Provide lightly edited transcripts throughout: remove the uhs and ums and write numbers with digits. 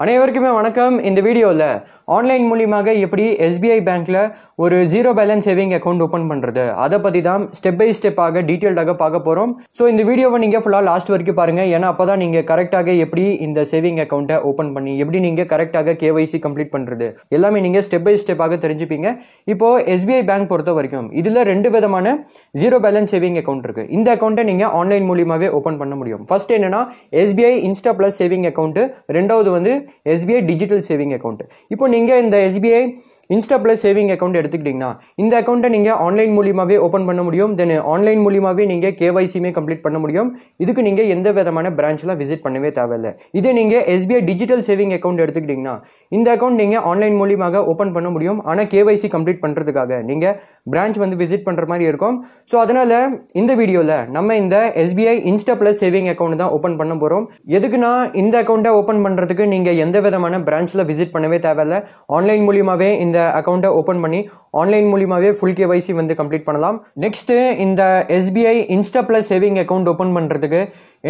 அனைவருக்குமே வணக்கம். இந்த வீடியோவில் ஆன்லைன் மூலியமாக எப்படி எஸ்பிஐ பேங்க்ல ஒரு zero balance saving account open பண்றது அதை பத்தி தான் ஸ்டெப் பை ஸ்டெப்பாக டீட்டெயில்டாக பார்க்க போறோம். ஸோ இந்த வீடியோவை நீங்க ஃபுல்லா லாஸ்ட் வரைக்கும் பாருங்க. ஏன்னா அப்பதான் நீங்க கரெக்டாக எப்படி இந்த சேவிங் அக்கௌண்ட்டை ஓப்பன் பண்ணி எப்படி நீங்க கரெக்டாக கேஒய்சி கம்ப்ளீட் பண்றது எல்லாமே நீங்க ஸ்டெப் பை ஸ்டெப்பாக தெரிஞ்சுப்பீங்க. இப்போ எஸ்பிஐ பேங்க் பொறுத்த வரைக்கும் இதுல ரெண்டு விதமான ஜீரோ பேலன்ஸ் சேவிங் அக்கௌண்ட் இருக்கு. இந்த அக்கௌண்ட்டை நீங்க ஆன்லைன் மூலியமாவே ஓப்பன் பண்ண முடியும். ஃபர்ஸ்ட் என்னன்னா SBI Insta plus saving account, ரெண்டாவது வந்து எஸ்பிஐ டிஜிட்டல் சேவிங் அக்கௌண்ட். இப்போ நீங்க இந்த SBI Insta plus saving account எடுத்துக்கிட்டீங்கன்னா இந்த அக்கௌண்ட்டை நீங்க ஆன்லைன் மூலியமாவே ஓப்பன் பண்ண முடியும். தென் ஆன்லைன் மூலியமாவே நீங்க கேஒய்சியுமே கம்ப்ளீட் பண்ண முடியும். இதுக்கு நீங்க எந்த விதமான பிரான்ச்லாம் விசிட் பண்ணவே தேவையில்லை. இதே நீங்க எஸ்பிஐ டிஜிட்டல் சேவிங் அக்கௌண்ட் எடுத்துக்கிட்டீங்கன்னா இந்த அக்கௌண்ட் நீங்க ஆன்லைன் மூலியமாக ஓப்பன் பண்ண முடியும். ஆனா கேஒய்சி கம்ப்ளீட் பண்றதுக்காக நீங்க பிரான்ச் வந்து விசிட் பண்ற மாதிரி இருக்கும். ஸோ அதனால இந்த வீடியோல நம்ம இந்த SBI Insta plus saving account தான் ஓப்பன் பண்ண போறோம். எதுக்குன்னா இந்த அக்கௌண்ட்டை ஓப்பன் பண்றதுக்கு நீங்க எந்த விதமான பிரான்ச்ல விசிட் பண்ணவே தேவையில்லை. ஆன்லைன் மூலியமாவே இந்த அக்கௌண்ட்டை ஓப்பன் பண்ணி ஆன்லைன் மூலியமாவே ஃபுல் கேஒய்சி வந்து கம்ப்ளீட் பண்ணலாம். நெக்ஸ்ட் இந்த SBI Insta plus saving account open பண்றதுக்கு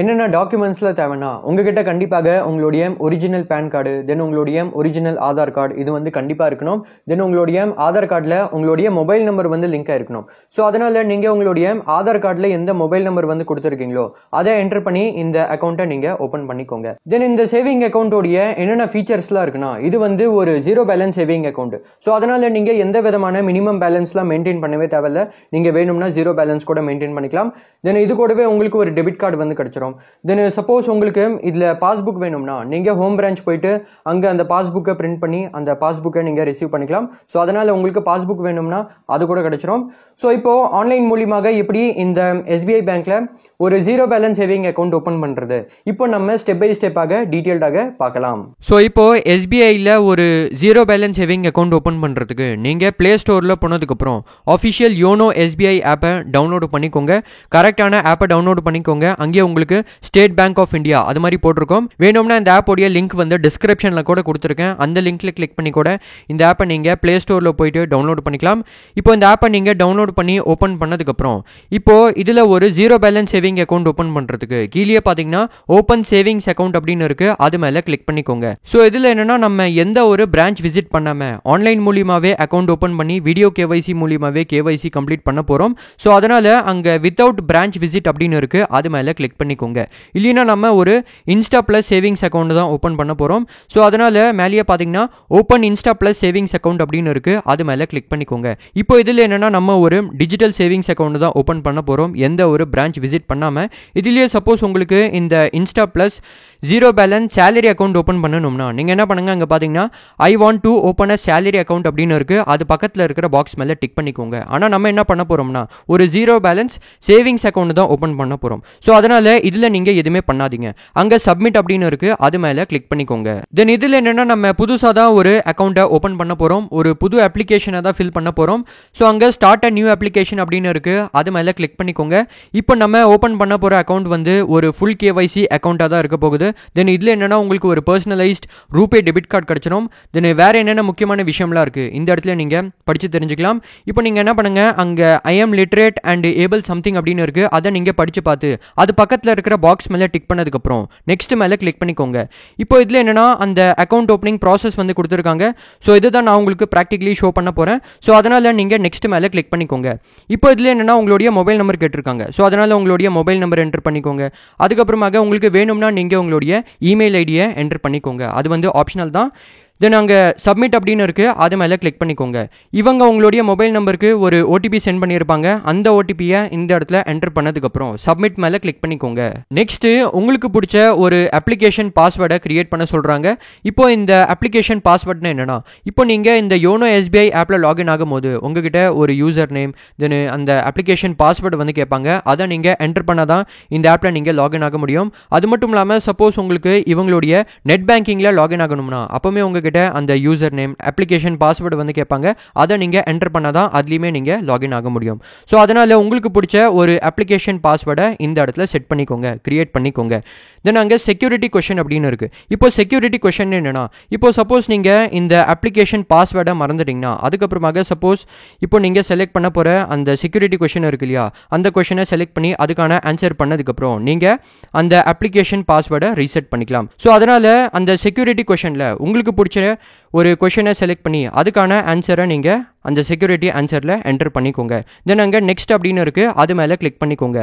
என்னென்ன டாக்குமெண்ட்ஸ்ல தேவைன்னா உங்ககிட்ட கண்டிப்பாக உங்களுடைய ஒரிஜினல் பேன் கார்டு, தென் உங்களுடைய ஒரிஜினல் ஆதார் கார்டு இது வந்து கண்டிப்பா இருக்கணும். தென் உங்களுடைய ஆதார் கார்டில் உங்களுடைய மொபைல் நம்பர் வந்து லிங்க் ஆயிருக்கணும். ஸோ அதனால நீங்க உங்களுடைய ஆதார் கார்டில் எந்த மொபைல் நம்பர் வந்து கொடுத்துருக்கீங்களோ அதை என்டர் பண்ணி இந்த அக்கௌண்ட்டை நீங்க ஓப்பன் பண்ணிக்கோங்க. தென் இந்த சேவிங் அக்கௌண்ட்டோடைய என்னென்ன ஃபீச்சர்ஸ்லாம் இருக்குன்னா இது வந்து ஒரு zero balance saving account. So அதனால நீங்க எந்த விதமான மினிமம் பேலன்ஸ்லாம் மெயின்டைன் பண்ணவே தேவையில்ல. நீங்க வேணும்னா ஜீரோ பேலன்ஸ் கூட மெயின்டைன் பண்ணிக்கலாம். தென் இது கூடவே உங்களுக்கு ஒரு டெபிட் கார்டு வந்து கிடைச்சிரும். தென் சப்போஸ் உங்களுக்கு இதுல பாஸ்புக் வேணும்னா நீங்க ஹோம் பிரான்ச் போயிட்டு அங்க அந்த பாஸ்புக்கை பிரிண்ட் பண்ணி அந்த பாஸ்புக்கை நீங்க ரிசீவ் பண்ணிக்கலாம். ஸோ அதனால உங்களுக்கு பாஸ்புக் வேணும்னா அது கூட கிடைச்சிரும். ஸோ இப்போ ஆன்லைன் மூலியமாக எப்படி இந்த எஸ்பிஐ பேங்க்ல ஒரு zero balance saving account open பண்றது இப்போ நம்ம ஸ்டெப் பை ஸ்டெப்பாக டீடைல்டாக பார்க்கலாம். ஸோ இப்போ எஸ்பிஐல ஒரு zero balance saving account open பண்றதுக்கு நீங்க பிளே ஸ்டோர்ல போனதுக்கு அப்புறம் ஆஃபிஷியல் யோனோ எஸ்பிஐ ஆப்பை டவுன்லோட் பண்ணிக்கோங்க. கரெக்டான ஆப்பை டவுன்லோட் பண்ணிக்கோங்க. அங்கேயே உங்களுக்கு ஸ்டேட் பேங்க் ஆஃப் இந்தியா அது மாதிரி போட்டிருக்கோம். வேணும்னா இந்த ஆப்போடைய லிங்க் வந்து டிஸ்கிரிப்ஷன்ல கூட கொடுத்துருக்கேன். அந்த லிங்க்ல கிளிக் பண்ணி கூட இந்த ஆப்பை நீங்க பிளே ஸ்டோர்ல போயிட்டு டவுன்லோட் பண்ணிக்கலாம். இப்போ இந்த ஆப்பை நீங்க டவுன்லோட் பண்ணி ஓப்பன் பண்ணதுக்கு அப்புறம் இப்போ இதுல ஒரு zero balance saving account open பண்றதுக்கு கீழே பாத்தீங்கன்னா ஓப்பன் சேவிங்ஸ் அக்கௌண்ட் அப்படின்னு இருக்கு. அது மேல கிளிக் பண்ணிக்கோங்க. ஸோ இதுல என்னன்னா நம்ம எந்த ஒரு பிரான்ச் விசிட் பண்ணாம ஆன்லைன் மூலியமாவே அக்கௌண்ட் ஓப்பன் பண்ணி வீடியோ கேஒய்சி மூலியமாவே கேஒய்சி கம்ப்ளீட் பண்ண போறோம். ஸோ அதனால அங்க வித்தவுட் பிரான்ச் விசிட் அப்படின்னு இருக்கு. அது மேல கிளிக் பண்ணிக்கோங்க. இல்லைன்னா நம்ம ஒரு இன்ஸ்டா பிளஸ் சேவிங்ஸ் அக்கௌண்ட் தான் ஓப்பன் பண்ண போறோம். ஸோ அதனால மேலேயே பாத்தீங்கன்னா open Insta plus savings account அப்படின்னு இருக்கு. அது மேல கிளிக் பண்ணிக்கோங்க. இப்போ இதுல என்னன்னா நம்ம ஒரு டிஜிட்டல் சேவிங்ஸ் அக்கௌண்ட் தான் ஓப்பன் பண்ண போறோம். எந்த ஒரு பிரான்ச் விசிட் பண்ணாம. இதுலயே சப்போஸ் உங்களுக்கு இந்த Insta plus zero balance salary account open பண்ணணும்னா நீங்க என்ன பண்ணுங்க, அங்க பாத்தீங்கன்னா I want to open a salary account அப்படின்னு இருக்கு. அது பக்கத்துல இருக்கிற பாக்ஸ் மேல டிக் பண்ணிக்கோங்க. ஆனா நம்ம என்ன பண்ண போறோம்னா ஒரு ஜீரோ பேலன்ஸ் சேவிங்ஸ் அக்கௌண்ட் தான் ஓப்பன் பண்ண போறோம். ஸோ அதனால இதுல நீங்க எதுவுமே பண்ணாதீங்க. அங்க சப்மிட் அப்படின்னு இருக்கு. அது மேல கிளிக் பண்ணிக்கோங்க. தென் இதுல என்னன்னா நம்ம புதுசா தான் ஒரு அக்கௌண்ட்டை ஓப்பன் பண்ண போறோம். ஒரு புது அப்ளிகேஷனை தான் ஃபில் பண்ண போறோம். ஸோ அங்க ஸ்டார்ட் அ நியூ அப்ளிகேஷன் அப்படின்னு இருக்கு. அது மேல கிளிக் பண்ணிக்கோங்க. இப்போ நம்ம ஓப்பன் பண்ண போற அக்கௌண்ட் வந்து ஒரு ஃபுல் கேஒய்சி அக்கௌண்டா தான் இருக்க போகுது. தென் இதுல என்னன்னா உங்களுக்கு ஒரு பர்சனலைஸ்ட் ரூபே டெபிட் கார்டு கிடைச்சிடும். தென் வேற என்னென்ன முக்கியமான விஷயம்லாம் இருக்கு இந்த இடத்துல நீங்க படிச்சு தெரிஞ்சுக்கலாம். இப்போ நீங்க என்ன பண்ணுங்க, அங்க I am literate and able something அப்படின்னு இருக்கு. அதை நீங்க படிச்சு பார்த்து அது பக்கத்துல இருக்கிற பாக்ஸ் மேல டிக் பண்ணதுக்கு அப்புறம் நெக்ஸ்ட் மேல கிளிக் பண்ணிக்கோங்க. இப்போ இதுல என்னன்னா அந்த அக்கௌண்ட் ஓப்பனிங் ப்ராசஸ் வந்து கொடுத்துருக்காங்க. ஸோ இதுதான் நான் உங்களுக்கு ப்ராக்டிகலி ஷோ பண்ண போறேன். ஸோ அதனால நீங்க நெக்ஸ்ட் மேல கிளிக் பண்ணிக்கோங்க. இப்போ இதுல என்னன்னா உங்களுடைய மொபைல் நம்பர் கேட்டிருக்காங்க. ஸோ அதனால உங்களுடைய மொபைல் நம்பர் என்டர் பண்ணிக்கோங்க. அதுக்கப்புறமாக உங்களுக்கு வேணும்னா நீங்க உங்களுடைய இமெயில் ஐடியை என்டர் பண்ணிக்கோங்க. அது வந்து ஆப்ஷனல் தான். தென் அங்கே சப்மிட் அப்படின்னு இருக்கு. அது மேலே கிளிக் பண்ணிக்கோங்க. இவங்க உங்களுடைய மொபைல் நம்பருக்கு ஒரு ஓடிபி சென்ட் பண்ணியிருப்பாங்க. அந்த ஓடிபியை இந்த இடத்துல என்டர் பண்ணதுக்கப்புறம் சப்மிட் மேலே கிளிக் பண்ணிக்கோங்க. நெக்ஸ்ட் உங்களுக்கு பிடிச்ச ஒரு அப்ளிகேஷன் பாஸ்வேர்டை கிரியேட் பண்ண சொல்றாங்க. இப்போ இந்த அப்ளிகேஷன் பாஸ்வேர்ட்னா என்னன்னா இப்போ நீங்க இந்த யோனோ எஸ்பிஐ ஆப்ல லாகின் ஆகும்போது உங்ககிட்ட ஒரு யூசர் நேம் தென் அந்த அப்ளிகேஷன் பாஸ்வேர்டு வந்து கேட்பாங்க. அதை நீங்க என்டர் பண்ணாதான் இந்த ஆப்ல நீங்க லாகின் ஆக முடியும். அது மட்டும் இல்லாமல் சப்போஸ் உங்களுக்கு இவங்களுடைய நெட் பேங்கிங்ல லாகின் ஆகணும்னா அப்பவுமே உங்ககிட்ட கேட்ட அந்த யூசர் நேம், அப்ளிகேஷன் பாஸ்வேர்டு வந்து கேட்பாங்க. அதை நீங்கள் என்டர் பண்ணால் தான் அதுலேயுமே நீங்கள் லாகின் ஆக முடியும். ஸோ அதனால் உங்களுக்கு பிடிச்ச ஒரு அப்ளிகேஷன் பாஸ்வேர்டை இந்த இடத்துல செட் பண்ணிக்கோங்க, கிரியேட் பண்ணிக்கோங்க. தென் அங்கே செக்யூரிட்டி கொஷின் அப்படின்னு இருக்குது. இப்போ செக்யூரிட்டி கொஷின் என்னென்னா, இப்போ சப்போஸ் நீங்கள் இந்த அப்ளிகேஷன் பாஸ்வேர்டை மறந்துட்டிங்கன்னா அதுக்கப்புறமாக சப்போஸ் இப்போ நீங்கள் செலக்ட் பண்ண போகிற அந்த செக்யூரிட்டி கொஷின் இருக்கு இல்லையா, அந்த கொஷினை செலக்ட் பண்ணி அதுக்கான ஆன்சர் பண்ணதுக்கப்புறம் நீங்கள் அந்த அப்ளிகேஷன் பாஸ்வேர்டை ரீசெட் பண்ணிக்கலாம். ஸோ அதனால் அந்த செக்யூரிட்டி கொஷனில் உங்களுக்கு பிடிச்ச ஒரு கொஷினை செலக்ட் பண்ணி அதுக்கான ஆன்சரை நீங்கள் அந்த செக்யூரிட்டி ஆன்சரில் என்டர் பண்ணிக்கோங்க. தென் அங்கே நெக்ஸ்ட் அப்படின்னு இருக்குது, அது மேலே கிளிக் பண்ணிக்கோங்க.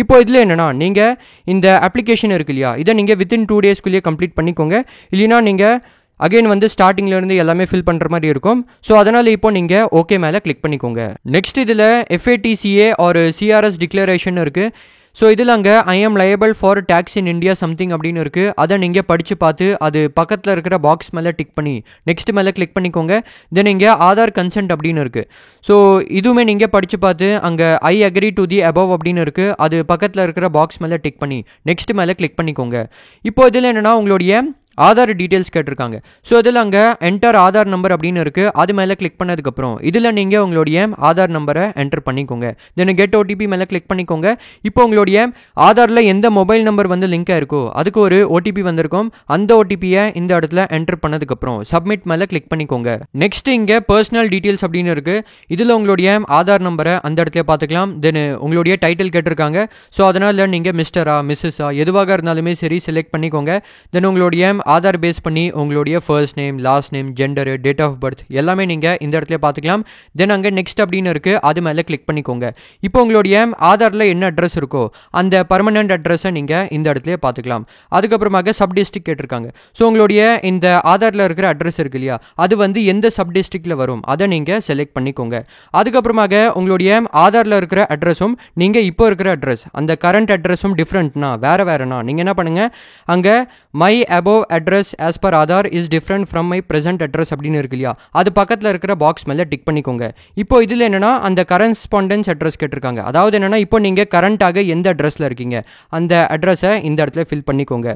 இப்போ இதில் என்னென்னா, நீங்கள் இந்த அப்ளிகேஷன் இருக்கு இல்லையா, இதை நீங்கள் வித்தின் 2 டேஸ்க்குள்ளேயே கம்ப்ளீட் பண்ணிக்கோங்க. இல்லைனா நீங்கள் அகைன் வந்து ஸ்டார்டிங்லேருந்து எல்லாமே ஃபில் பண்ணுற மாதிரி இருக்கும். ஸோ அதனால் இப்போ நீங்கள் ஓகே மேலே கிளிக் பண்ணிக்கோங்க. நெக்ஸ்ட் இதில் FATCA ஒரு CRS டிக்ளரேஷன் இருக்குது. ஸோ இதில் அங்கே I am liable for tax in India something அப்படின்னு இருக்குது. அதை நீங்கள் படித்து பார்த்து அது பக்கத்தில் இருக்கிற பாக்ஸ் மேலே டிக் பண்ணி நெக்ஸ்ட் மேலே கிளிக் பண்ணிக்கோங்க. தென் இங்கே ஆதார் கன்சென்ட் அப்படின்னு இருக்குது. ஸோ இதுவுமே நீங்கள் படித்து பார்த்து அங்கே I agree to the above அப்படின்னு இருக்குது. அது பக்கத்தில் இருக்கிற பாக்ஸ் மேலே டிக் பண்ணி நெக்ஸ்ட் மேலே கிளிக் பண்ணிக்கோங்க. இப்போ இதில் என்னென்னா, உங்களுடைய ஆதார் டீட்டெயில்ஸ் கேட்டிருக்காங்க. ஸோ இதில் அங்கே என்டர் ஆதார் நம்பர் அப்படின்னு இருக்குது. அது மேலே கிளிக் பண்ணதுக்கப்புறம் இதில் நீங்கள் உங்களுடைய ஆதார் நம்பரை என்டர் பண்ணிக்கோங்க. தென் கெட் OTP மேலே கிளிக் பண்ணிக்கோங்க. இப்போ உங்களுடைய ஆதாரில் எந்த மொபைல் நம்பர் வந்து லிங்காக இருக்கோ அதுக்கு ஒரு OTP வந்திருக்கும். அந்த OTPயை இந்த இடத்துல என்டர் பண்ணதுக்கப்புறம் சப்மிட் மேலே கிளிக் பண்ணிக்கோங்க. நெக்ஸ்ட் இங்கே பர்சனல் டீட்டெயில்ஸ் அப்படின்னு இருக்குது. இதில் உங்களுடைய ஆதார் நம்பரை அந்த இடத்துல பார்த்துக்கலாம். தென் உங்களுடைய டைட்டில் கேட்டிருக்காங்க. ஸோ அதனால் நீங்கள் மிஸ்டரா மிஸ்ஸஸா எதுவாக இருந்தாலுமே சரி செலக்ட் பண்ணிக்கோங்க. தென் உங்களுடைய ஆதார் பேஸ் பண்ணி உங்களுடைய first name, last name, gender, date of birth எல்லாமே நீங்கள் இந்த இடத்துல பார்த்துக்கலாம். தென் அங்கே நெக்ஸ்ட் அப்படின்னு இருக்குது, அது மேலே கிளிக் பண்ணிக்கோங்க. இப்போ உங்களுடைய ஆதாரில் என்ன அட்ரஸ் இருக்கோ அந்த பர்மனெண்ட் அட்ரஸை நீங்கள் இந்த இடத்துல பார்த்துக்கலாம். அதுக்கப்புறமாக சப் டிஸ்ட்ரிக்ட் கேட்டிருக்காங்க. ஸோ உங்களுடைய இந்த ஆதாரில் இருக்கிற அட்ரஸ் இருக்கு இல்லையா, அது வந்து எந்த சப் டிஸ்ட்ரிக்டில் வரும் அதை நீங்கள் செலக்ட் பண்ணிக்கோங்க. அதுக்கப்புறமாக உங்களுடைய ஆதாரில் இருக்கிற அட்ரஸும் நீங்கள் இப்போ இருக்கிற அட்ரஸ் அந்த கரண்ட் அட்ரஸும் டிஃப்ரெண்ட்னா வேறுனா நீங்கள் என்ன பண்ணுங்கள், அங்கே my above address as per Aadhaar is different from my present address அப்படின்னு இருக்கு இல்லையா, அது பக்கத்தில் இருக்கிற பாக்ஸ் மேலே டிக் பண்ணிக்கோங்க. இப்போ இதில் என்னென்னா, அந்த கரஸ்பாண்டன்ஸ் அட்ரஸ் கேட்டிருக்காங்க. அதாவது என்னென்னா, இப்போ நீங்கள் கரண்ட்டாக எந்த அட்ரஸில் இருக்கீங்க அந்த அட்ரஸை இந்த இடத்துல ஃபில் பண்ணிக்கோங்க.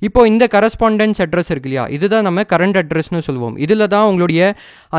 இப்போ இந்த கரஸ்பாண்டன்ஸ் அட்ரஸ் இருக்கு இல்லையா, இதுதான் நம்ம கரண்ட் அட்ரஸ்னு சொல்லுவோம். இதில் தான் உங்களுடைய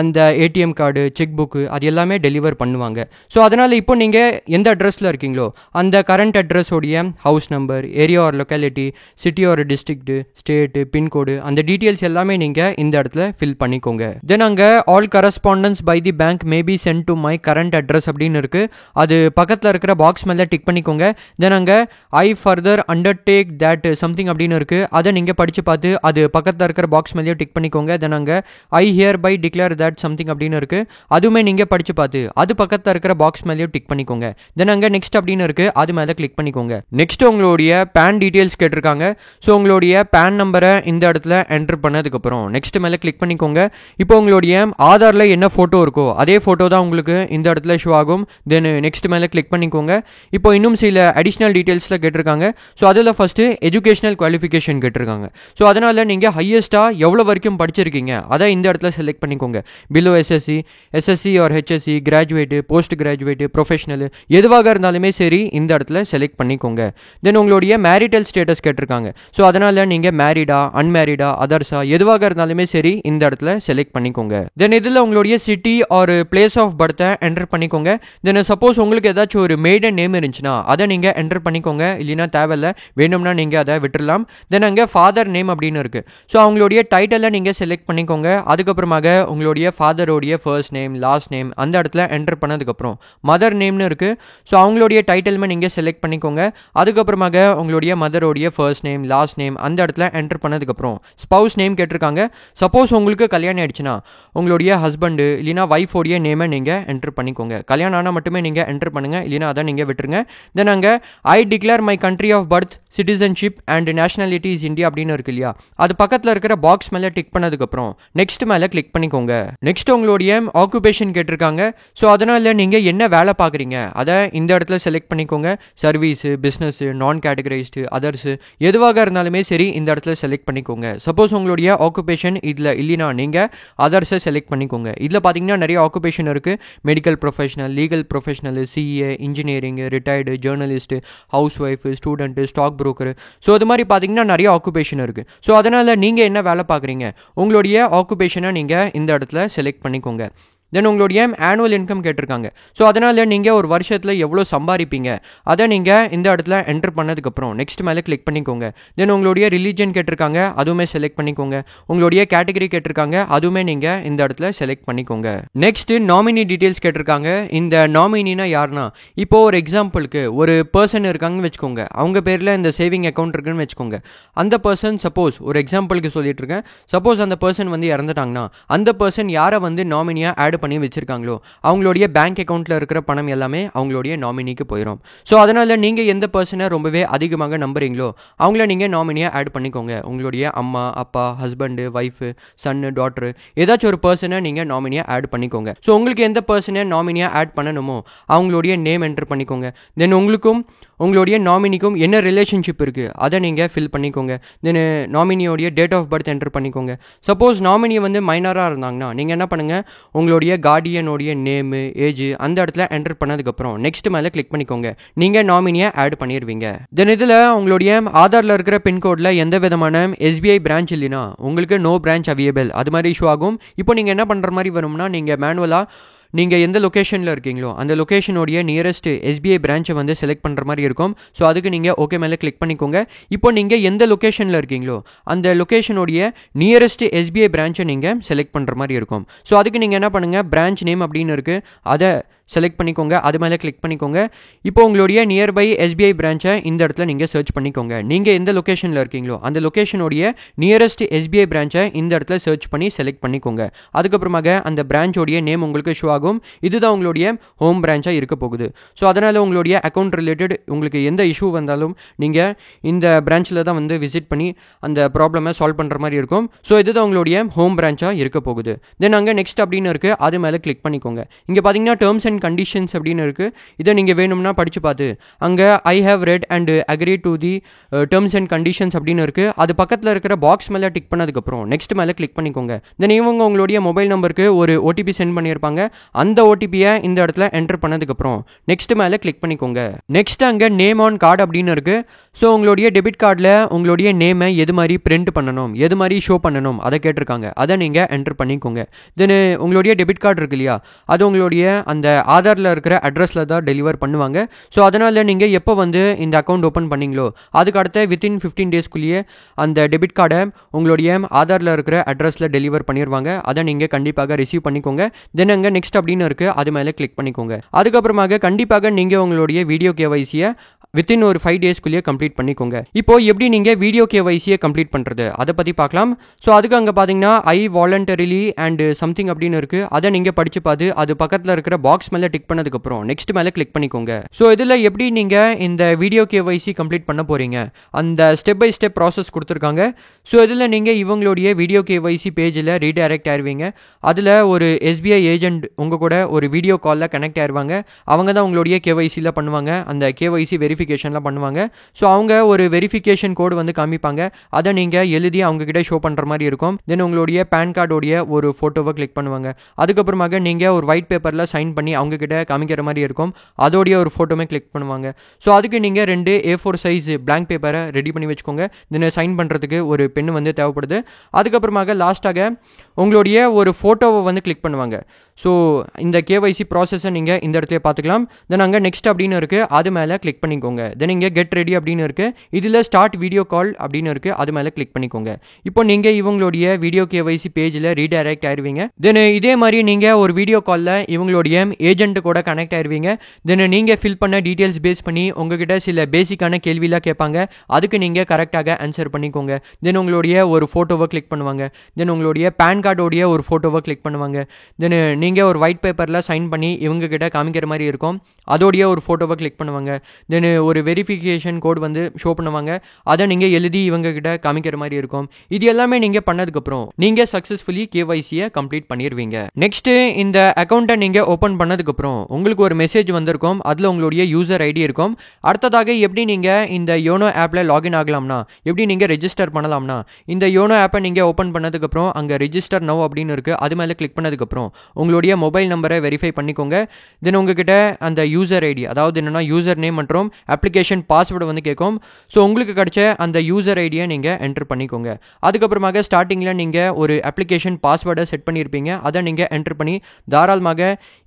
அந்த ATM கார்டு, செக் புக்கு அது எல்லாமே டெலிவர் பண்ணுவாங்க. ஸோ அதனால் இப்போ நீங்கள் எந்த அட்ரஸில் இருக்கீங்களோ அந்த கரண்ட் அட்ரஸோடைய house number, area or locality, city or district, state, pincode அந்த டீட்டெயில்ஸ் எல்லாமே நீங்கள் இந்த இடத்துல ஃபில் பண்ணிக்கோங்க. தென் அங்கே all correspondence by the bank may be sent to my current address அப்படின்னு இருக்குது. அது பக்கத்தில் இருக்கிற பாக்ஸ் மேலே டிக் பண்ணிக்கோங்க. தென் அங்கே ஐ ஃபர்தர் அண்டர்டேக் தட் சம்திங் அப்படின்னு இருக்குது. அதை நீங்கள் படித்து பார்த்து அது பக்கத்தில் இருக்கிற பாக்ஸ் மேலேயும் டிக் பண்ணிக்கோங்க. தென் அங்கே I hereby declare that something அப்படின்னு இருக்குது. அதுவுமே நீங்கள் படித்து பார்த்து அது பக்கத்தில் இருக்கிற பாக்ஸ் மேலேயும் டிக் பண்ணிக்கோங்க. தென் அங்கே நெக்ஸ்ட் அப்படின்னு இருக்குது, அது மேலே கிளிக் பண்ணிக்கோங்க. நெக்ஸ்ட் உங்களுடைய பேன் டீட்டெயில்ஸ் கேட்டிருக்காங்க. ஸோ உங்களுடைய பேன் நம்பரை இந்த இடத்துல என்டர் பண்ணதுக்கப்புறம் நெக்ஸ்ட் மேலே கிளிக் பண்ணிக்கோங்க. இப்போ உங்களுடைய ஆதாரில் என்ன ஃபோட்டோ இருக்கோ அதே ஃபோட்டோ தான் உங்களுக்கு இந்த இடத்துல ஷோ ஆகும். தென் நெக்ஸ்ட் மேலே கிளிக் பண்ணிக்கோங்க. இப்போ இன்னும் சில அடிஷ்னல் டீட்டெயில்ஸில் கேட்டிருக்காங்க. ஸோ அதில் ஃபஸ்ட்டு எஜுகேஷனல் குவாலிஃபிகேஷன் கேட்டிருக்காங்க. ஸோ அதனால் நீங்கள் ஹையஸ்ட்டாக எவ்வளோ வரைக்கும் படிச்சிருக்கீங்க அதை இந்த இடத்துல செலக்ட் பண்ணிக்கோங்க. Below SSC or HSC, graduate, post graduate, professional எதுவாக இருந்தாலுமே சரி இந்த இடத்துல செலக்ட் பண்ணிக்கோங்க. தென் உங்களுடைய மேரிட்டல் ஸ்டேட்டஸ் கேட்டிருக்காங்க. ஸோ அதனால் நீங்கள் மேரிடா, அன்மேரிடா, அதர்ஸா எதுவாக இருந்தாலுமே சரி இந்த இடத்துல செலக்ட் பண்ணிக்கோங்க. தென் இதில் உங்களுடைய சிட்டி ஒரு பிளேஸ் ஆஃப் பர்த்தை என்டர் பண்ணிக்கோங்க. தென் சப்போஸ் உங்களுக்கு ஏதாச்சும் ஒரு மெய்டன் நேம் இருந்துச்சுன்னா அதை நீங்கள் என்டர் பண்ணிக்கோங்க. இல்லைனா தேவையில்ல, வேணும்னா நீங்கள் அதை விட்டுடலாம். தென் அங்கே ஃபாதர் நேம் அப்படின்னு இருக்குது. ஸோ அவங்களுடைய டைட்டிலை நீங்கள் செலக்ட் பண்ணிக்கோங்க. அதுக்கப்புறமாக உங்களுடைய ஃபாதரோடைய ஃபர்ஸ்ட் நேம், லாஸ்ட் நேம் அந்த இடத்துல என்டர் பண்ணதுக்கப்புறம் மதர் நேம்னு இருக்குது. ஸோ அவங்களுடைய டைட்டிலுமே நீங்கள் செலக்ட் பண்ணிக்கோங்க. அதுக்கப்புறமாக உங்களுடைய மதரோடைய ஃபர்ஸ்ட் நேம், லாஸ்ட் நேம் அந்த இடத்துல என்டர் பண்ணதுக்கப்புறம் ஸ்பவுஸ் நேம் கேட்டிருக்காங்க. சப்போஸ் உங்களுக்கு கல்யாணம் ஆயிடுச்சுன்னா உங்களுடைய ஹஸ்பண்டு இல்லைனா ஒய்ஃபோடைய நேமை நீங்கள் என்டர் பண்ணிக்கோங்க. கல்யாணம் ஆனால் மட்டுமே நீங்கள் என்டர் பண்ணுங்கள், இல்லைனா அதை நீங்கள் விட்டுருங்க. தென் அங்கே I declare my country of birth, citizenship and nationality is India அப்படின்னு இருக்கு இல்லையா, அது பக்கத்தில் இருக்கிற பாக்ஸ் மேலே டிக் பண்ணதுக்கப்புறம் நெக்ஸ்ட் மேலே கிளிக் பண்ணிக்கோங்க. நெக்ஸ்ட் உங்களுடைய ஆக்குபேஷன் கேட்டிருக்காங்க. ஸோ அதனால் நீங்கள் என்ன வேலை பார்க்குறீங்க அதை இந்த இடத்துல செலக்ட் பண்ணிக்கோங்க. சர்வீஸு, பிஸ்னஸ்ஸு, நான் கேட்டகரைஸ்டு, அதர்ஸு எதுவாக இருந்தாலுமே சரி இந்த இடத்துல செலக்ட் பண்ணிக்கோங்க. பண்ணிக்கோங்க. சப்போஸ் உங்களுடைய ஆக்குபேஷன் இதில் இல்லைனா நீங்கள் அதர்ஸை செலக்ட் பண்ணிக்கோங்க. இதில் பார்த்தீங்கன்னா நிறைய ஆக்குபேஷன் இருக்குது. Medical professional, legal professional, CA, engineering, retired, journalist, housewife, student, stock broker. So அது மாதிரி பார்த்தீங்கன்னா நிறைய ஆக்குபேஷன் இருக்குது. ஸோ அதனால் நீங்கள் என்ன வேலை பார்க்குறீங்க, உங்களுடைய ஆக்குபேஷனை நீங்கள் இந்த இடத்துல செலக்ட் பண்ணிக்கோங்க. தென் உங்களுடைய ஆனுவல் இன்கம் கேட்டிருக்காங்க. ஸோ அதனால் நீங்கள் ஒரு வருஷத்தில் எவ்வளோ சம்பாதிப்பீங்க அதை நீங்கள் இந்த இடத்துல என்டர் பண்ணதுக்கப்புறம் நெக்ஸ்ட் மேலே கிளிக் பண்ணிக்கோங்க. தென் உங்களுடைய ரிலீஜன் கேட்டிருக்காங்க, அதுவுமே செலக்ட் பண்ணிக்கோங்க. உங்களுடைய கேட்டகரி கேட்டிருக்காங்க, அதுவுமே நீங்கள் இந்த இடத்துல செலக்ட் பண்ணிக்கோங்க. நெக்ஸ்ட்டு நாமினி டீட்டெயில்ஸ் கேட்டிருக்காங்க. இந்த நாமினினா யாருன்னா, இப்போது ஒரு எக்ஸாம்பிளுக்கு ஒரு பர்சன் இருக்காங்கன்னு வச்சுக்கோங்க, அவங்க பேரில் இந்த சேவிங் அக்கௌண்ட் இருக்குன்னு வச்சுக்கோங்க. அந்த பர்சன் சப்போஸ் ஒரு எக்ஸாம்பிளுக்கு சொல்லிட்டு இருக்கேன், சப்போஸ் அந்த பர்சன் வந்து இறந்துட்டாங்கன்னா அந்த பர்சன் யாரை வந்து நாமினியாக ஆட் பண்ணி வச்சிருக்காங்களோ அவங்களுடைய பேங்க் அக்கௌண்ட்ல இருக்கிற பணம் எல்லாமே அவங்களுடைய நாமினிக்கு போயிடும். ஸோ அதனால நீங்கள் எந்த பர்சனை ரொம்பவே அதிகமாக நம்புறீங்களோ அவங்கள நீங்கள் நாமினியாக ஆட் பண்ணிக்கோங்க. உங்களுடைய அம்மா, அப்பா, ஹஸ்பண்டு, ஒய்ஃபு, சன்னு, டாட்டரு, ஏதாச்சும் ஒரு பர்சனை நீங்கள் நாமினியாக ஆட் பண்ணிக்கோங்க. ஸோ உங்களுக்கு எந்த பர்சனை நாமினியாக ஆட் பண்ணணுமோ அவங்களுடைய நேம் என்டர் பண்ணிக்கோங்க. தென் உங்களுக்கும் உங்களுடைய நாமினிக்கும் என்ன ரிலேஷன்ஷிப் இருக்குது அதை நீங்கள் ஃபில் பண்ணிக்கோங்க. தென் நாமினியோடைய டேட் ஆஃப் பர்த் என்டர் பண்ணிக்கோங்க. சப்போஸ் நாமினி வந்து மைனராக இருந்தாங்கன்னா நீங்கள் என்ன பண்ணுங்கள், உங்களுடைய கார்டியனுடைய நேமு, ஏஜ் அந்த இடத்துல என்டர் பண்ணதுக்கப்புறம் நெக்ஸ்ட் மேலே கிளிக் பண்ணிக்கோங்க. நீங்கள் நாமினியை ஆட் பண்ணிடுவீங்க. தென் இதில் உங்களுடைய ஆதாரில் இருக்கிற பின்கோடில் எந்த விதமான எஸ்பிஐ பிரான்ச் இல்லைன்னா உங்களுக்கு நோ பிரான்ச் அவைலபிள் அது மாதிரி இஷ்யூ ஆகும். இப்போ நீங்கள் என்ன பண்ணுற மாதிரி வரும்னா, நீங்கள் மேனுவலாக நீங்கள் எந்த லொக்கேஷனில் இருக்கீங்களோ அந்த லொக்கேஷனுடைய நியரஸ்ட் எஸ்பிஐ பிரான்ச்சை வந்து செலக்ட் பண்ணுற மாதிரி இருக்கும். ஸோ அதுக்கு நீங்கள் ஓகே மேலே கிளிக் பண்ணிக்கோங்க. இப்போ நீங்கள் எந்த லொக்கேஷனில் இருக்கீங்களோ அந்த லொக்கேஷனுடைய நியரஸ்ட் எஸ்பிஐ பிரான்ச்சை நீங்கள் செலக்ட் பண்ணுற மாதிரி இருக்கும். ஸோ அதுக்கு நீங்கள் என்ன பண்ணுங்கள், பிரான்ச் நேம் அப்படின்னு இருக்குது, அதை செலக்ட் பண்ணிக்கோங்க. அது மேலே கிளிக் பண்ணிக்கோங்க. இப்போ உங்களுடைய நியர்பை எஸ்பிஐ பிரான்ச்சை இந்த இடத்துல நீங்கள் சர்ச் பண்ணிக்கோங்க. நீங்கள் எந்த லொக்கேஷனில் இருக்கீங்களோ அந்த லொக்கேஷனுடைய நியரஸ்ட் எஸ்பிஐ பிரான்ச்சை இந்த இடத்துல சர்ச் பண்ணி செலக்ட் பண்ணிக்கோங்க. அதுக்கப்புறமாக அந்த பிரான்ச்சோடைய நேம் உங்களுக்கு ஷோ ஆகும். இதுதான் உங்களுடைய ஹோம் பிரான்ச்சாக இருக்க போகுது. ஸோ அதனால் உங்களுடைய அக்கௌண்ட் ரிலேட்டட் உங்களுக்கு எந்த இஷ்யூ வந்தாலும் நீங்கள் இந்த பிரான்ச்சில் தான் வந்து விசிட் பண்ணி அந்த ப்ராப்ளமை சால்வ் பண்ணுற மாதிரி இருக்கும். ஸோ இதுதான் உங்களுடைய ஹோம் பிரான்ச்சாக இருக்க போகுது. தென் அங்கே நெக்ஸ்ட் அப்படின்னு இருக்குது, அது மேலே கிளிக் பண்ணிக்கோங்க. இங்கே பார்த்தீங்கன்னா டேர்ம்ஸ் அண்ட் கண்டிஷன்ஸ் அப்படின்னு இருக்குது. இதை நீங்கள் வேணும்னா படித்து பார்த்து அங்கே I have red and agree to the terms and conditions அப்படின்னு இருக்குது. அது பக்கத்தில் இருக்கிற பாக்ஸ் மேலே டிக் பண்ணதுக்கப்புறம் நெக்ஸ்ட் மேலே கிளிக் பண்ணிக்கோங்க. தென் இவங்க உங்களுடைய மொபைல் நம்பருக்கு ஒரு ஓடிபி சென்ட் பண்ணியிருப்பாங்க. அந்த ஓடிபியை இந்த இடத்துல என்டர் பண்ணதுக்கப்புறம் நெக்ஸ்ட் மேலே கிளிக் பண்ணிக்கோங்க. நெக்ஸ்ட் அங்கே நேம் ஆன் கார்டு அப்படின்னு இருக்குது. ஸோ உங்களுடைய டெபிட் கார்டில் உங்களுடைய நேமை எது மாதிரி பிரிண்ட் பண்ணணும், எது மாதிரி ஷோ பண்ணணும் அதை கேட்டிருக்காங்க. அதை நீங்கள் என்டர் பண்ணிக்கோங்க. தென் உங்களுடைய டெபிட் கார்டு இருக்கு இல்லையா, அது உங்களுடைய அந்த ஆதாரில் இருக்கிற அட்ரஸில் தான் டெலிவர் பண்ணுவாங்க. ஸோ அதனால் நீங்கள் எப்போ வந்து இந்த அக்கௌண்ட் ஓப்பன் பண்ணிங்களோ அதுக்கு அடுத்த வித்தின் 15 டேஸ்க்குள்ளேயே அந்த டெபிட் கார்டை உங்களுடைய ஆதாரில் இருக்கிற அட்ரஸில் டெலிவர் பண்ணிடுவாங்க. அதை நீங்கள் கண்டிப்பாக ரிசீவ் பண்ணிக்கோங்க. தென் அங்கே நெக்ஸ்ட் அப்படின்னு இருக்குது, அது மேலே கிளிக் பண்ணிக்கோங்க. அதுக்கப்புறமாக கண்டிப்பாக நீங்கள் உங்களுடைய வீடியோ கேவைசியை வித்தின் ஒரு 5 டேஸ்க்குள்ளேயே கம்ப்ளீட் பண்ணிக்கோங்க. இப்போ எப்படி நீங்கள் வீடியோ கேவைசியை கம்ப்ளீட் பண்ணுறது அதை பற்றி பார்க்கலாம். ஸோ அதுக்கு அங்கே பார்த்தீங்கன்னா ஐ வாலண்டரிலி அண்ட் சம்திங் அப்படின்னு இருக்குது. அதை நீங்கள் படித்து பார்த்து அது பக்கத்தில் இருக்கிற பாக்ஸ் மேலே டிக் பண்ணதுக்கப்புறம் நெக்ஸ்ட் மேலே கிளிக் பண்ணிக்கோங்க. ஸோ இதில் எப்படி நீங்கள் இந்த வீடியோ கேவைசி கம்ப்ளீட் பண்ண போகிறீங்க அந்த ஸ்டெப் பை ஸ்டெப் ப்ராசஸ் கொடுத்துருக்காங்க. ஸோ இதில் நீங்கள் இவங்களுடைய வீடியோ கேவைசி பேஜில் ரீடைரக்ட் ஆயிருவீங்க. அதில் ஒரு எஸ்பிஐ ஏஜென்ட் உங்கள் கூட ஒரு வீடியோ காலில் கனெக்ட் ஆயிருவாங்க. அவங்க தான் உங்களுடைய கேவைசியில் பண்ணுவாங்க, அந்த கேவைசி வெரிஃபிகேஷன்லாம் பண்ணுவாங்க. ஸோ அவங்க ஒரு வெரிஃபிகேஷன் கோடு வந்து காமிப்பாங்க. அதை நீங்கள் எழுதி அவங்க கிட்ட ஷோ பண்ணுற மாதிரி இருக்கும். தென் உங்களுடைய பேன் கார்டோடைய ஒரு ஃபோட்டோவை கிளிக் பண்ணுவாங்க. அதுக்கப்புறமாக நீங்கள் ஒரு ஒயிட் பேப்பரில் சைன் பண்ணி அவங்க கிட்ட காமிக்கிற மாதிரி இருக்கும். அதோடைய ஒரு ஃபோட்டோமே கிளிக் பண்ணுவாங்க. ஸோ அதுக்கு நீங்கள் 2 A4 சைஸ் பிளாங்க் பேப்பரை ரெடி பண்ணி வச்சுக்கோங்க. தென் சைன் பண்ணுறதுக்கு ஒரு பென் வந்து தேவைப்படுது. அதுக்கப்புறமாக லாஸ்ட்டாக உங்களுடைய ஒரு ஃபோட்டோவை வந்து கிளிக் பண்ணுவாங்க. ஸோ இந்த கேவைசி ப்ராசஸை நீங்கள் இந்த இடத்துல பார்த்துக்கலாம். தென் அங்கே நெக்ஸ்ட் அப்படின்னு இருக்குது, அது மேலே கிளிக் பண்ணிக்கோங்க. தென் இங்கே கெட் ரெடி அப்படின்னு இருக்குது, இதில் ஸ்டார்ட் வீடியோ கால் அப்படின்னு இருக்குது, அது மேலே கிளிக் பண்ணிக்கோங்க. இப்போ நீங்கள் இவங்களுடைய வீடியோ கேவைசி பேஜில் ரீடைரக்ட் ஆயிருவீங்க. தென் இதே மாதிரி நீங்கள் ஒரு வீடியோ காலில் இவங்களுடைய ஏஜென்ட்டு கூட கனெக்ட் ஆயிருவீங்க. தென் நீங்கள் ஃபில் பண்ண டீட்டெயில்ஸ் பேஸ் பண்ணி உங்ககிட்ட சில பேசிக்கான கேள்விலாம் கேட்பாங்க. அதுக்கு நீங்கள் கரெக்டாக ஆன்சர் பண்ணிக்கோங்க. தென் உங்களுடைய ஒரு ஃபோட்டோவை கிளிக் பண்ணுவாங்க. தென் உங்களுடைய பேன் கார்டோடைய ஒரு ஃபோட்டோவை கிளிக் பண்ணுவாங்க. தென் நீங்கள் ஒரு ஒயிட் பேப்பரில் சைன் பண்ணி இவங்க கிட்ட காமிக்கிற மாதிரி இருக்கும். அதோடைய ஒரு ஃபோட்டோவை கிளிக் பண்ணுவாங்க. தென் ஒரு வெரிஃபிகேஷன் கோட் வந்து ஷோ பண்ணுவாங்க. அதை நீங்கள் எழுதி இவங்க கிட்ட காமிக்கிற மாதிரி இருக்கும். இது எல்லாமே நீங்கள் பண்ணதுக்கப்புறம் நீங்கள் சக்ஸஸ்ஃபுல்லி கேஒய்சியை கம்ப்ளீட் பண்ணிடுவீங்க. நெக்ஸ்ட்டு இந்த அக்கௌண்ட்டை நீங்கள் ஓப்பன் பண்ணதுக்கப்புறம் உங்களுக்கு ஒரு மெசேஜ் வந்திருக்கும். அதில் உங்களுடைய யூசர் ஐடி இருக்கும். அடுத்ததாக எப்படி நீங்கள் இந்த யோனோ ஆப்பில் லாகின் ஆகலாம்னா, எப்படி நீங்கள் ரெஜிஸ்டர் பண்ணலாம்னா, இந்த யோனோ ஆப்பை நீங்கள் ஓப்பன் பண்ணதுக்கப்புறம் அங்கே ரெஜிஸ்டர் நவ் அப்படின்னு இருக்குது. அது மேலே கிளிக் பண்ணதுக்கப்புறம் உங்களுடைய மொபைல் நம்பரை வெரிஃபை பண்ணிக்கோங்க. தென் உங்ககிட்ட அந்த யூசர் ஐடி, அதாவது என்னென்னா யூசர் நேம் மற்றும் அப்ளிகேஷன் பாஸ்வேர்டு வந்து கேட்கும். ஸோ உங்களுக்கு கிடைச்ச அந்த யூசர் ஐடியை நீங்கள் என்டர் பண்ணிக்கோங்க. அதுக்கப்புறமாக ஸ்டார்டிங்கில் நீங்கள் ஒரு அப்ளிகேஷன் பாஸ்வேர்டை செட் பண்ணியிருப்பீங்க. அதை நீங்கள் என்டர் பண்ணி தாராளமாக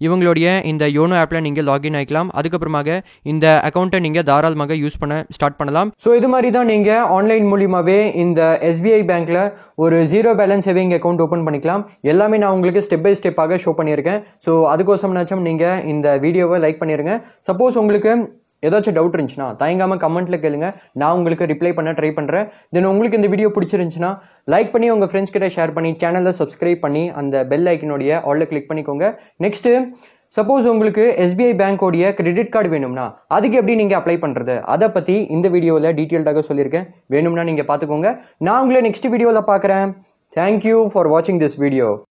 இவங்களுடைய இந்த யோனோ ஆப்பில் நீங்கள் லாகின் ஆகிக்கலாம். அதுக்கப்புறமாக இந்த அக்கௌண்ட்டை நீங்கள் தாராளமாக யூஸ் பண்ண ஸ்டார்ட் பண்ணலாம். ஸோ இது மாதிரி தான் நீங்கள் ஆன்லைன் மூலியமாகவே இந்த எஸ்பிஐ பேங்க்கில் ஒரு zero balance saving account open பண்ணிக்கலாம். எல்லாமே நான் உங்களுக்கு ஸ்டெப் பை ஸ்டெப்பாக ஷோ பண்ணியிருக்கேன். ஸோ அதுக்கோசம்னாச்சும் நீங்கள் இந்த வீடியோவை லைக் பண்ணிடுங்க. சப்போஸ் உங்களுக்கு ஏதாச்சும் டவுட் இருந்துச்சுன்னா தயங்காமல் கமெண்ட்டில் கேளுங்க. நான் உங்களுக்கு ரிப்ளை பண்ண ட்ரை பண்ணுறேன். தென் உங்களுக்கு இந்த வீடியோ பிடிச்சிருந்துச்சுன்னா லைக் பண்ணி உங்கள் ஃப்ரெண்ட்ஸ் கிட்ட ஷேர் பண்ணி சேனலை சப்ஸ்கிரைப் பண்ணி அந்த பெல் ஐக்கனுடைய ஆல்ல கிளிக் பண்ணிக்கோங்க. நெக்ஸ்ட்டு சப்போஸ் உங்களுக்கு எஸ்பிஐ பேங்கோடைய கிரெடிட் கார்டு வேணும்னா அதுக்கு எப்படி நீங்கள் அப்ளை பண்ணுறது அதை பற்றி இந்த வீடியோவில் டீட்டெயில்டாக சொல்லியிருக்கேன். வேணும்னா நீங்கள் பார்த்துக்கோங்க. நான் உங்களை நெக்ஸ்ட் வீடியோவில் பார்க்குறேன். தேங்க்யூ ஃபார் வாட்சிங் திஸ் வீடியோ.